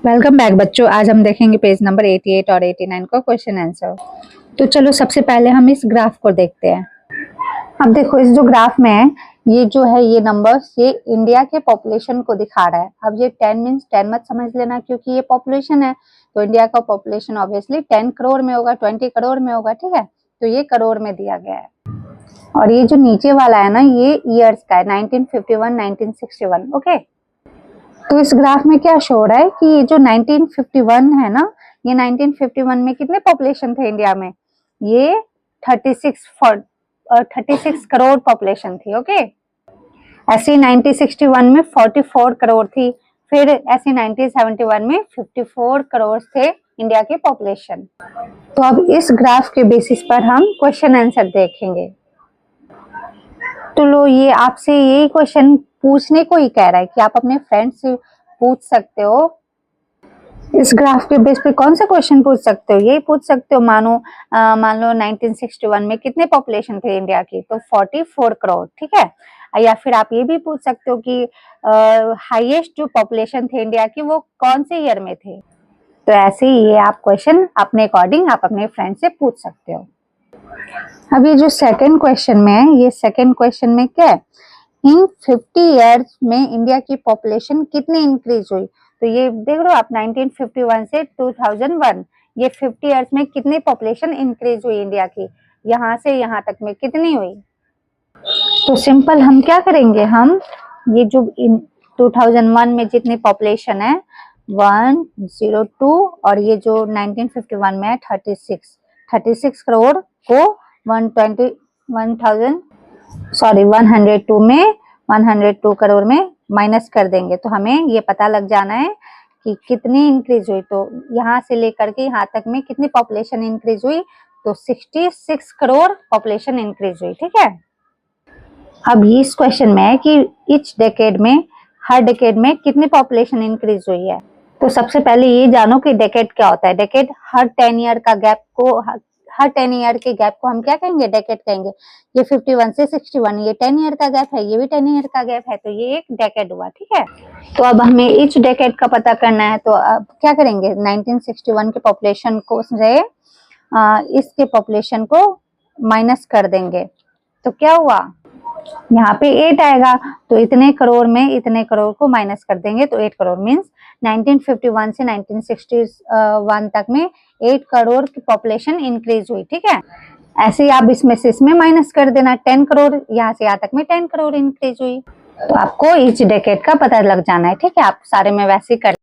Welcome back बच्चों। आज हम देखेंगे पेज नंबर 88 और 89 का क्वेश्चन आंसर। तो चलो सबसे पहले हम इस ग्राफ को देखते हैं। अब देखो इस जो ग्राफ में है ये जो है ये नंबर्स ये इंडिया के पॉपुलेशन को दिखा रहा है। अब ये 10 मीन्स 10 मत समझ लेना क्योंकि ये पॉपुलेशन है, तो इंडिया का पॉपुलेशन ऑब्वियसली 10 करोड़ में होगा, 20 करोड़ में होगा, ठीक है। तो ये करोड़ में दिया गया है और ये जो नीचे वाला है ना ये ईयर्स का है, 1951 1961। ओके, तो इस ग्राफ में क्या शो हो रहा है कि ये जो 1951 है ना, ये 1951 में कितने पॉपुलेशन थे इंडिया में? ये 36 करोड़ पॉपुलेशन थी। ओके, ऐसे 1961 में 44 करोड़ थी, फिर ऐसे 1971 में 54 करोड़ थे इंडिया के पॉपुलेशन। तो अब इस ग्राफ के बेसिस पर हम क्वेश्चन आंसर देखेंगे। तो लो ये आपसे यही क्वेश्चन पूछने को ही कह रहा है कि आप अपने फ्रेंड से पूछ सकते हो। इस ग्राफ के बेस पे कौन सा क्वेश्चन पूछ सकते हो? ये पूछ सकते हो मान लो 1961 में कितने पॉपुलेशन थे इंडिया की, तो 44 करोड़, ठीक है। या फिर आप ये भी पूछ सकते हो कि हाईएस्ट जो पॉपुलेशन थे इंडिया की वो कौन से ईयर में थे। तो ऐसे ही ये आप क्वेश्चन अपने अकॉर्डिंग आप अपने फ्रेंड से पूछ सकते हो। अब ये जो सेकंड क्वेश्चन में है, ये सेकंड क्वेश्चन में क्या है, इन 50 इयर्स में इंडिया की पॉपुलेशन कितनी इंक्रीज हुई। तो ये देख रहे हो आप 1951 से 2001, ये 50 इयर्स में कितनी पॉपुलेशन इंक्रीज हुई इंडिया की, यहाँ से यहाँ तक में कितनी हुई। तो सिंपल हम क्या करेंगे, हम ये जो 2001 में जितनी पॉपुलेशन है 102 और ये जो 1951 में है 36 करोड़ को 102 में 102 करोड़ में माइनस कर देंगे तो हमें ये पता लग जाना है कि कितनी इंक्रीज हुई। तो यहाँ से लेकर के यहाँ तक में कितनी पॉपुलेशन इंक्रीज हुई, तो 66 करोड़ पॉपुलेशन इंक्रीज हुई, ठीक है। अब इस क्वेश्चन में है कि ईच डेकेड में, हर डेकेड में कितनी पॉपुलेशन इंक्रीज हुई है। तो सबसे पहले ये जानो कि डेकेड क्या होता है। डेकेड हर 10 ईयर का गैप को, हर 10 ईयर के गैप को हम क्या कहेंगे, डेकेड कहेंगे। ये 51 से 61 ये 10 ईयर का गैप है, ये भी 10 ईयर का गैप है, तो ये एक डेकेड हुआ, ठीक है। तो अब हमें ईच डेकेड का पता करना है, तो अब क्या करेंगे, 1961 के पॉपुलेशन को से इसके पॉपुलेशन को माइनस कर देंगे तो क्या हुआ, यहाँ पे 8 आएगा। तो इतने करोड़ में इतने करोड़ को माइनस कर देंगे तो 8 करोड़ मीन्स 1951 से 1961 तक में 8 करोड़ की पॉपुलेशन इंक्रीज हुई, ठीक है। ऐसे ही आप इसमें से इसमें माइनस कर देना, 10 करोड़ यहाँ से यहाँ तक में 10 करोड़ इंक्रीज हुई। तो आपको ईच डेकेड का पता लग जाना है, ठीक है। आप सारे में वैसे ही कर